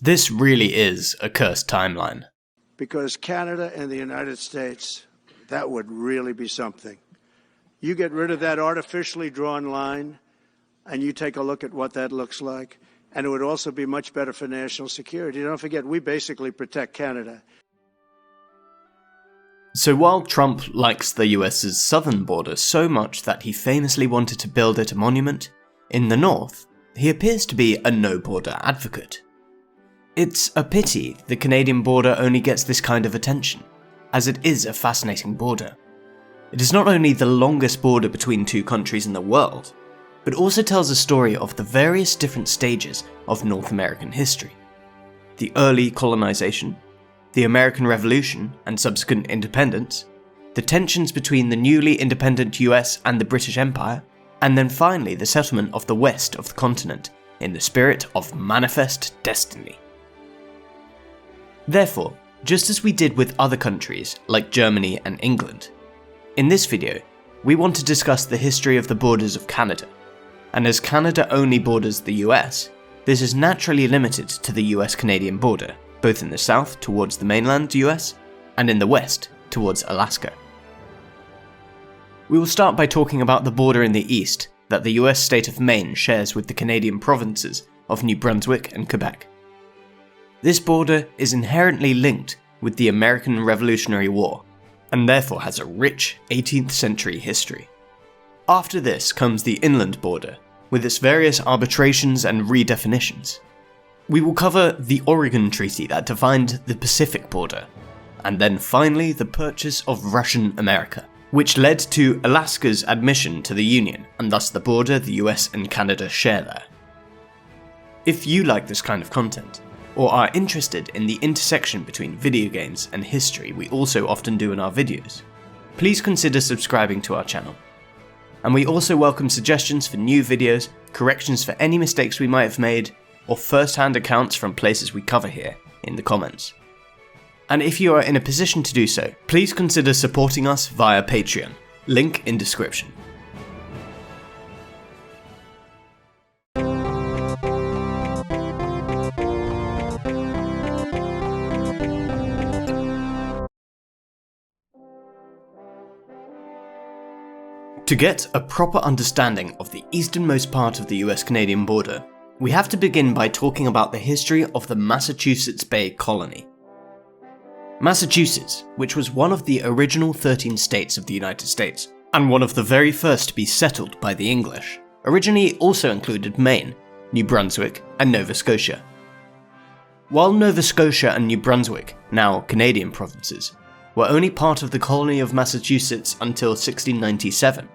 This really is a cursed timeline. Because Canada and the United States, that would really be something. You get rid of that artificially drawn line, and you take a look at what that looks like, and it would also be much better for national security. Don't forget, we basically protect Canada. So while Trump likes the US's southern border so much that he famously wanted to build it a monument, in the north, he appears to be a no-border advocate. It's a pity the Canadian border only gets this kind of attention, as it is a fascinating border. It is not only the longest border between two countries in the world, but also tells a story of the various different stages of North American history. The early colonization, the American Revolution and subsequent independence, the tensions between the newly independent US and the British Empire, and then finally the settlement of the west of the continent in the spirit of manifest destiny. Therefore, just as we did with other countries like Germany and England, in this video we want to discuss the history of the borders of Canada, and as Canada only borders the US, this is naturally limited to the US-Canadian border, both in the south towards the mainland US, and in the west towards Alaska. We will start by talking about the border in the east that the US state of Maine shares with the Canadian provinces of New Brunswick and Quebec. This border is inherently linked with the American Revolutionary War, and therefore has a rich 18th century history. After this comes the inland border, with its various arbitrations and redefinitions. We will cover the Oregon Treaty that defined the Pacific border, and then finally the purchase of Russian America, which led to Alaska's admission to the Union, and thus the border the US and Canada share there. If you like this kind of content, or are interested in the intersection between video games and history we also often do in our videos, please consider subscribing to our channel. And we also welcome suggestions for new videos, corrections for any mistakes we might have made, or first-hand accounts from places we cover here in the comments. And if you are in a position to do so, please consider supporting us via Patreon, link in description. To get a proper understanding of the easternmost part of the US-Canadian border, we have to begin by talking about the history of the Massachusetts Bay Colony. Massachusetts, which was one of the original 13 states of the United States, and one of the very first to be settled by the English, originally also included Maine, New Brunswick, and Nova Scotia. While Nova Scotia and New Brunswick, now Canadian provinces, were only part of the colony of Massachusetts until 1697,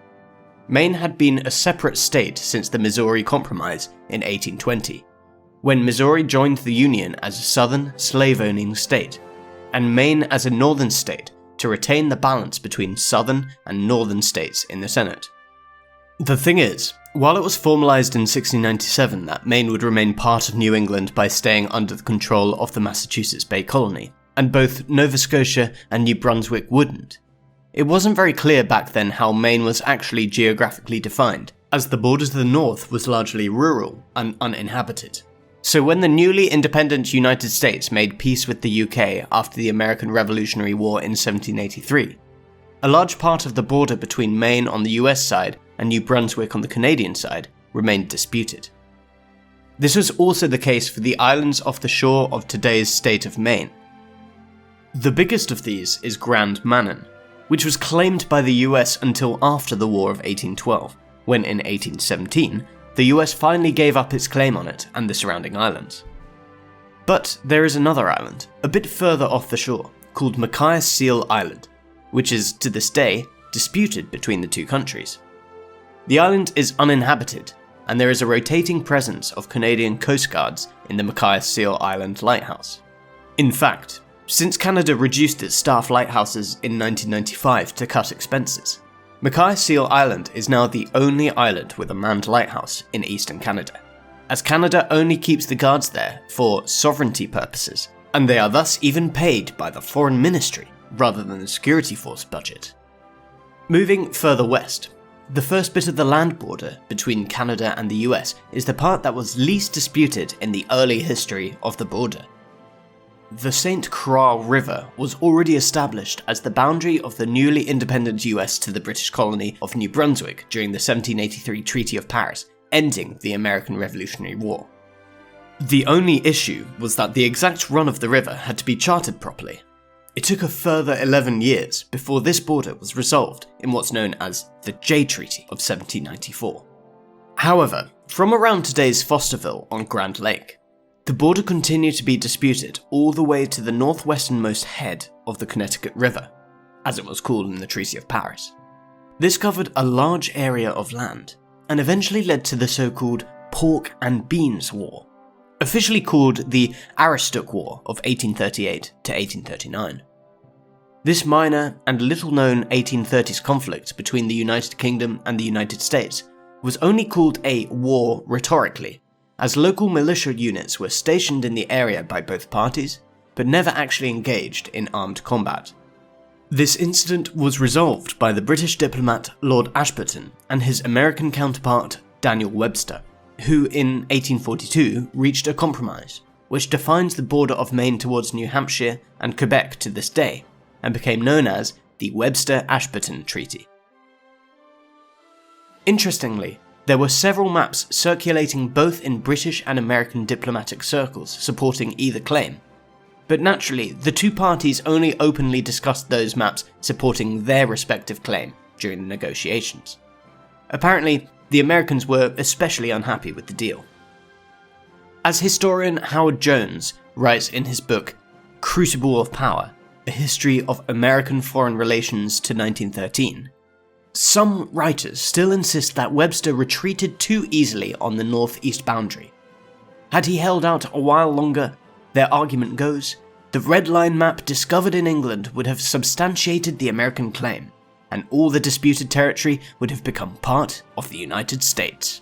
Maine had been a separate state since the Missouri Compromise in 1820, when Missouri joined the Union as a southern, slave-owning state, and Maine as a northern state to retain the balance between southern and northern states in the Senate. The thing is, while it was formalized in 1697 that Maine would remain part of New England by staying under the control of the Massachusetts Bay Colony, and both Nova Scotia and New Brunswick wouldn't, it wasn't very clear back then how Maine was actually geographically defined, as the border to the north was largely rural and uninhabited. So when the newly independent United States made peace with the UK after the American Revolutionary War in 1783, a large part of the border between Maine on the US side and New Brunswick on the Canadian side remained disputed. This was also the case for the islands off the shore of today's state of Maine. The biggest of these is Grand Manan, which was claimed by the US until after the War of 1812, when in 1817, the US finally gave up its claim on it and the surrounding islands. But there is another island, a bit further off the shore, called Machias Seal Island, which is, to this day, disputed between the two countries. The island is uninhabited, and there is a rotating presence of Canadian Coast Guards in the Machias Seal Island lighthouse. In fact, since Canada reduced its staff lighthouses in 1995 to cut expenses, Machias Seal Island is now the only island with a manned lighthouse in eastern Canada, as Canada only keeps the guards there for sovereignty purposes, and they are thus even paid by the Foreign Ministry rather than the security force budget. Moving further west, The first bit of the land border between Canada and the US is the part that was least disputed in the early history of the border. The St. Croix River was already established as the boundary of the newly independent US to the British colony of New Brunswick during the 1783 Treaty of Paris, ending the American Revolutionary War. The only issue was that the exact run of the river had to be charted properly. It took a further 11 years before this border was resolved in what's known as the Jay Treaty of 1794. However, from around today's Fosterville on Grand Lake, the border continued to be disputed all the way to the northwesternmost head of the Connecticut River, as it was called in the Treaty of Paris. This covered a large area of land, and eventually led to the so-called Pork and Beans War, officially called the Aroostook War of 1838 to 1839. This minor and little-known 1830s conflict between the United Kingdom and the United States was only called a war rhetorically, as local militia units were stationed in the area by both parties, but never actually engaged in armed combat. This incident was resolved by the British diplomat Lord Ashburton and his American counterpart Daniel Webster, who in 1842 reached a compromise, which defines the border of Maine towards New Hampshire and Quebec to this day, and became known as the Webster-Ashburton Treaty. Interestingly, there were several maps circulating both in British and American diplomatic circles supporting either claim, but naturally the two parties only openly discussed those maps supporting their respective claim during the negotiations. Apparently, the Americans were especially unhappy with the deal. As historian Howard Jones writes in his book Crucible of Power, A History of American Foreign Relations to 1913, some writers still insist that Webster retreated too easily on the northeast boundary. Had he held out a while longer, their argument goes, the Red Line map discovered in England would have substantiated the American claim, and all the disputed territory would have become part of the United States.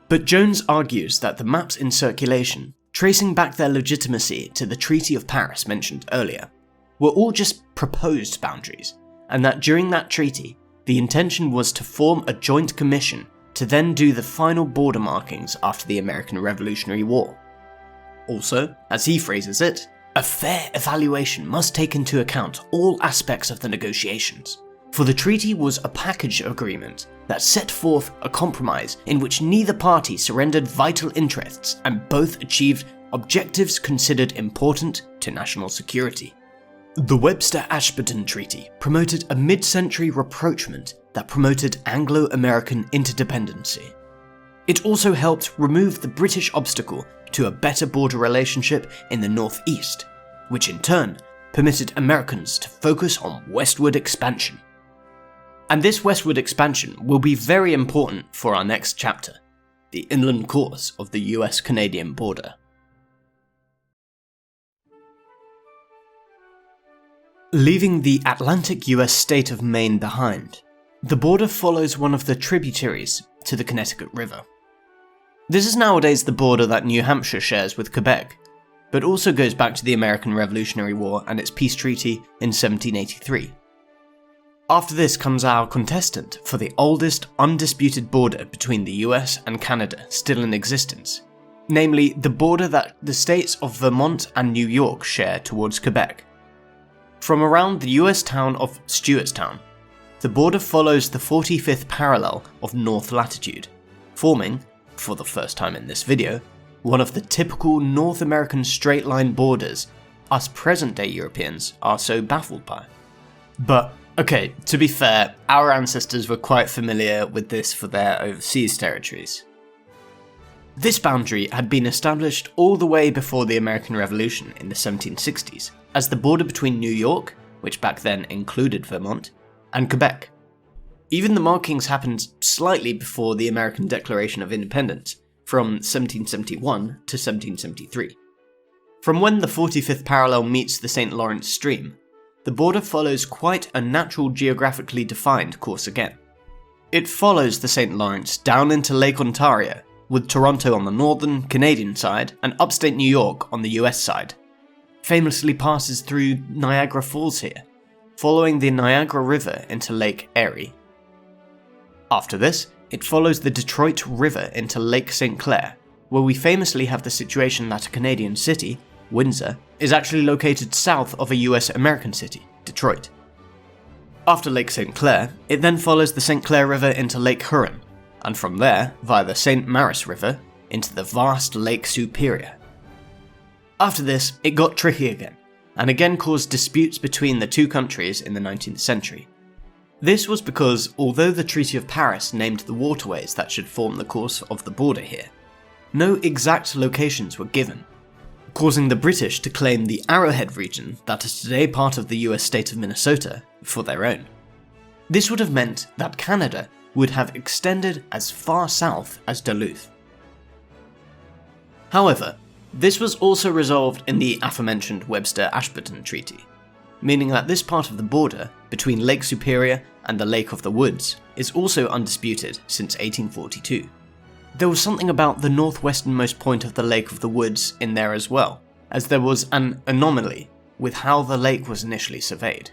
But Jones argues that the maps in circulation, tracing back their legitimacy to the Treaty of Paris mentioned earlier, were all just proposed boundaries, and that during that treaty, the intention was to form a joint commission to then do the final border markings after the American Revolutionary War. Also, as he phrases it, a fair evaluation must take into account all aspects of the negotiations, for the treaty was a package agreement that set forth a compromise in which neither party surrendered vital interests and both achieved objectives considered important to national security. The Webster-Ashburton Treaty promoted a mid-century rapprochement that promoted Anglo-American interdependency. It also helped remove the British obstacle to a better border relationship in the northeast, which in turn permitted Americans to focus on westward expansion. And this westward expansion will be very important for our next chapter, the inland course of the US-Canadian border. Leaving the Atlantic US state of Maine behind, the border follows one of the tributaries to the Connecticut River. This is nowadays the border that New Hampshire shares with Quebec, but also goes back to the American Revolutionary War and its peace treaty in 1783. After this comes our contestant for the oldest undisputed border between the US and Canada still in existence, namely the border that the states of Vermont and New York share towards Quebec. From around the US town of Stewartstown, the border follows the 45th parallel of north latitude, forming, for the first time in this video, one of the typical North American straight line borders us present-day Europeans are so baffled by. But, okay, to be fair, our ancestors were quite familiar with this for their overseas territories. This boundary had been established all the way before the American Revolution in the 1760s, as the border between New York, which back then included Vermont, and Quebec. Even the markings happened slightly before the American Declaration of Independence, from 1771 to 1773. From when the 45th parallel meets the St. Lawrence Stream, the border follows quite a natural geographically defined course again. It follows the St. Lawrence down into Lake Ontario, with Toronto on the northern Canadian side and upstate New York on the US side. Famously passes through Niagara Falls here, following the Niagara River into Lake Erie. After this, it follows the Detroit River into Lake St. Clair, where we famously have the situation that a Canadian city, Windsor, is actually located south of a US American city, Detroit. After Lake St. Clair, it then follows the St. Clair River into Lake Huron, and from there, via the St. Maurice River, into the vast Lake Superior. After this, it got tricky again, and again caused disputes between the two countries in the 19th century. This was because, although the Treaty of Paris named the waterways that should form the course of the border here, no exact locations were given, causing the British to claim the Arrowhead region that is today part of the US state of Minnesota for their own. This would have meant that Canada would have extended as far south as Duluth. However, this was also resolved in the aforementioned Webster-Ashburton Treaty, meaning that this part of the border between Lake Superior and the Lake of the Woods is also undisputed since 1842. There was something about the northwesternmost point of the Lake of the Woods in there as well, as there was an anomaly with how the lake was initially surveyed.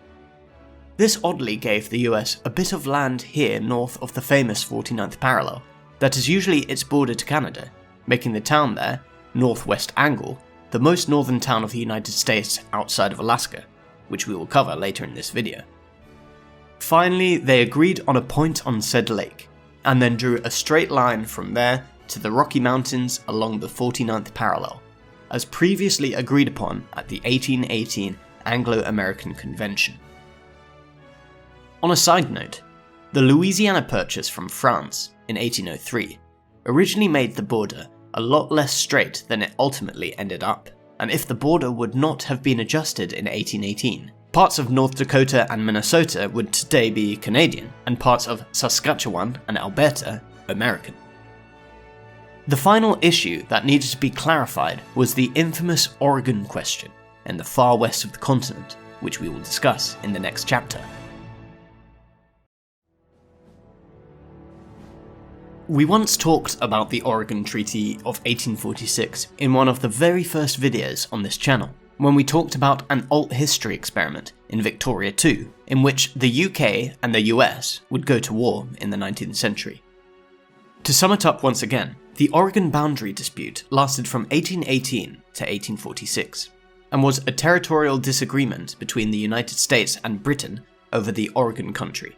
This oddly gave the US a bit of land here north of the famous 49th parallel, that is usually its border to Canada, making the town there, Northwest Angle, the most northern town of the United States outside of Alaska, which we will cover later in this video. Finally, they agreed on a point on said lake, and then drew a straight line from there to the Rocky Mountains along the 49th parallel, as previously agreed upon at the 1818 Anglo-American Convention. On a side note, the Louisiana Purchase from France in 1803 originally made the border a lot less straight than it ultimately ended up, and if the border would not have been adjusted in 1818, parts of North Dakota and Minnesota would today be Canadian, and parts of Saskatchewan and Alberta American. The final issue that needed to be clarified was the infamous Oregon question in the far west of the continent, which we will discuss in the next chapter. We once talked about the Oregon Treaty of 1846 in one of the very first videos on this channel, when we talked about an alt history experiment in Victoria II, in which the UK and the US would go to war in the 19th century. To sum it up once again, the Oregon boundary dispute lasted from 1818 to 1846, and was a territorial disagreement between the United States and Britain over the Oregon Country,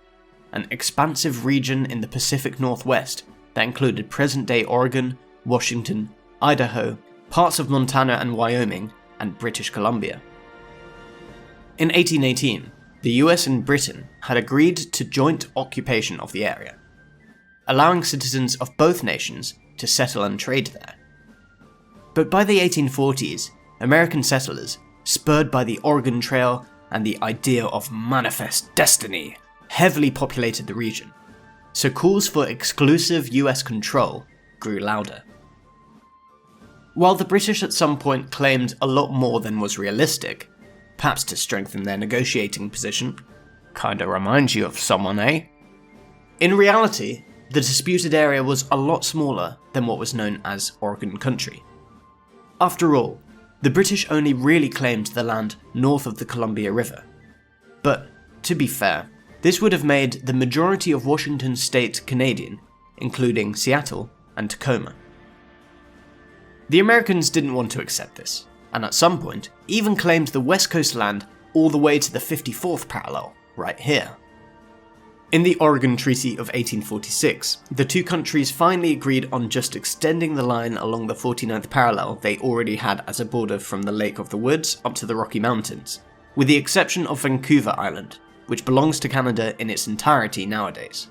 an expansive region in the Pacific Northwest that included present-day Oregon, Washington, Idaho, parts of Montana and Wyoming, and British Columbia. In 1818, the US and Britain had agreed to joint occupation of the area, allowing citizens of both nations to settle and trade there. But by the 1840s, American settlers, spurred by the Oregon Trail and the idea of manifest destiny, heavily populated the region, so calls for exclusive US control grew louder. While the British at some point claimed a lot more than was realistic, perhaps to strengthen their negotiating position, kinda reminds you of someone, eh? In reality, the disputed area was a lot smaller than what was known as Oregon Country. After all, the British only really claimed the land north of the Columbia River. But, to be fair, this would have made the majority of Washington state Canadian, including Seattle and Tacoma. The Americans didn't want to accept this, and at some point even claimed the West Coast land all the way to the 54th parallel, right here. In the Oregon Treaty of 1846, the two countries finally agreed on just extending the line along the 49th parallel they already had as a border from the Lake of the Woods up to the Rocky Mountains, with the exception of Vancouver Island, which belongs to Canada in its entirety nowadays.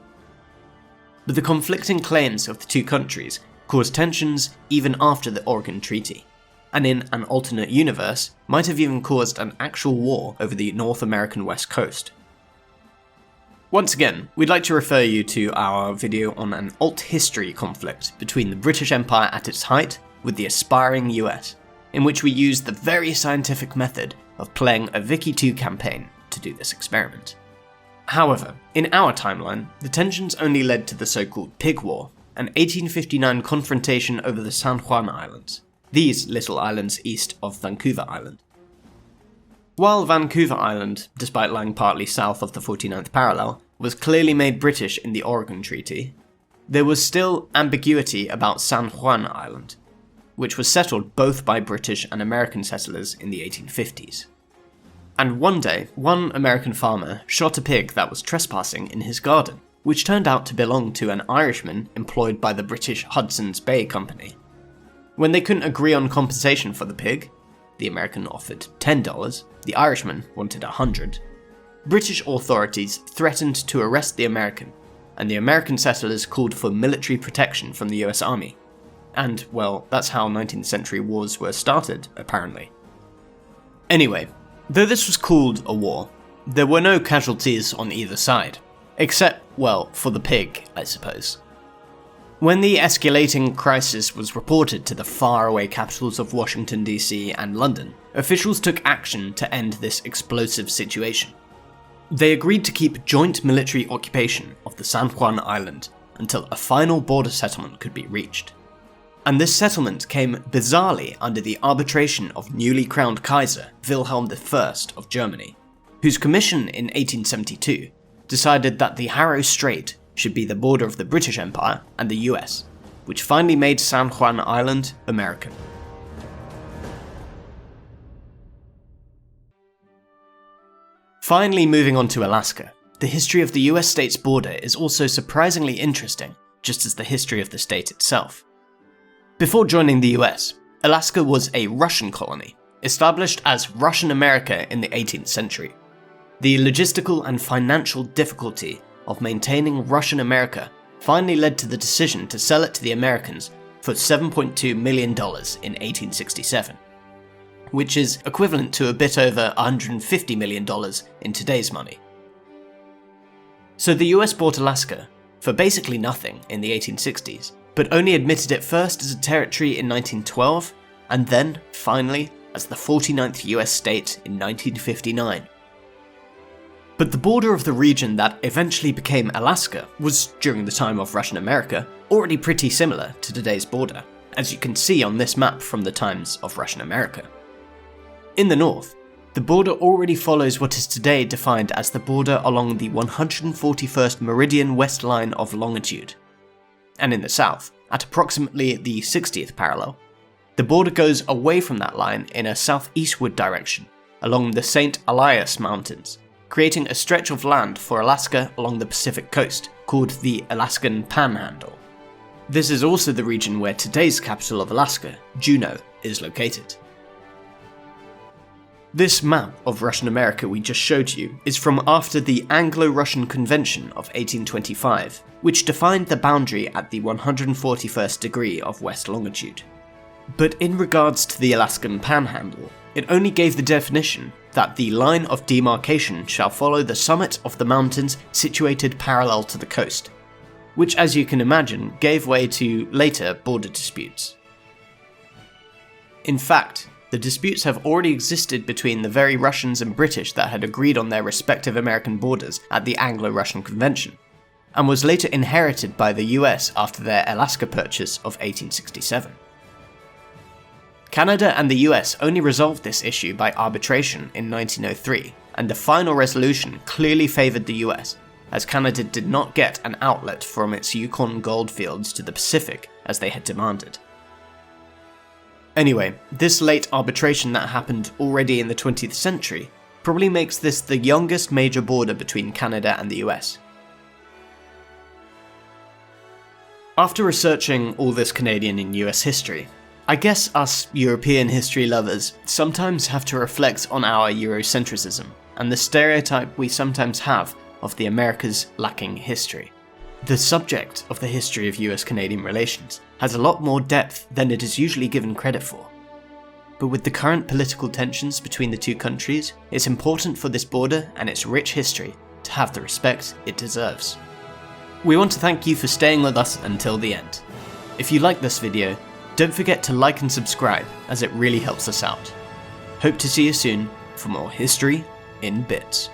But the conflicting claims of the two countries caused tensions even after the Oregon Treaty, and in an alternate universe might have even caused an actual war over the North American West Coast. Once again, we'd like to refer you to our video on an alt history conflict between the British Empire at its height with the aspiring US, in which we used the very scientific method of playing a Vicky 2 campaign to do this experiment. However, in our timeline, the tensions only led to the so-called Pig War, an 1859 confrontation over the San Juan Islands, these little islands east of Vancouver Island. While Vancouver Island, despite lying partly south of the 49th parallel, was clearly made British in the Oregon Treaty, there was still ambiguity about San Juan Island, which was settled both by British and American settlers in the 1850s. And one day, one American farmer shot a pig that was trespassing in his garden, which turned out to belong to an Irishman employed by the British Hudson's Bay Company. When they couldn't agree on compensation for the pig, the American offered $10, the Irishman wanted $100. British authorities threatened to arrest the American, and the American settlers called for military protection from the US Army. And, well, that's how 19th century wars were started, apparently. Anyway, though this was called a war, there were no casualties on either side. Except, well, for the pig, I suppose. When the escalating crisis was reported to the faraway capitals of Washington DC and London, officials took action to end this explosive situation. They agreed to keep joint military occupation of the San Juan Island until a final border settlement could be reached. And this settlement came bizarrely under the arbitration of newly crowned Kaiser Wilhelm I of Germany, whose commission in 1872 decided that the Harrow Strait should be the border of the British Empire and the US, which finally made San Juan Island American. Finally, moving on to Alaska, the history of the US state's border is also surprisingly interesting, just as the history of the state itself. Before joining the US, Alaska was a Russian colony, established as Russian America in the 18th century. The logistical and financial difficulty of maintaining Russian America finally led to the decision to sell it to the Americans for $7.2 million in 1867, which is equivalent to a bit over $150 million in today's money. So the US bought Alaska for basically nothing in the 1860s, but only admitted it first as a territory in 1912, and then, finally, as the 49th US state in 1959. But the border of the region that eventually became Alaska was, during the time of Russian America, already pretty similar to today's border, as you can see on this map from the times of Russian America. In the north, the border already follows what is today defined as the border along the 141st meridian west line of longitude. And in the south, at approximately the 60th parallel, the border goes away from that line in a southeastward direction, along the St. Elias Mountains, creating a stretch of land for Alaska along the Pacific coast, called the Alaskan Panhandle. This is also the region where today's capital of Alaska, Juneau, is located. This map of Russian America we just showed you is from after the Anglo-Russian Convention of 1825, which defined the boundary at the 141st degree of west longitude. But in regards to the Alaskan Panhandle, it only gave the definition that the line of demarcation shall follow the summit of the mountains situated parallel to the coast, which, as you can imagine, gave way to later border disputes. In fact, the disputes have already existed between the very Russians and British that had agreed on their respective American borders at the Anglo-Russian Convention, and was later inherited by the US after their Alaska Purchase of 1867. Canada and the US only resolved this issue by arbitration in 1903, and the final resolution clearly favoured the US, as Canada did not get an outlet from its Yukon goldfields to the Pacific as they had demanded. Anyway, this late arbitration that happened already in the 20th century probably makes this the youngest major border between Canada and the US. After researching all this Canadian and US history, I guess us European history lovers sometimes have to reflect on our Eurocentrism and the stereotype we sometimes have of the Americas lacking history. The subject of the history of US-Canadian relations has a lot more depth than it is usually given credit for. But with the current political tensions between the two countries, it's important for this border and its rich history to have the respect it deserves. We want to thank you for staying with us until the end. If you like this video, don't forget to like and subscribe, as it really helps us out. Hope to see you soon for more History in Bits.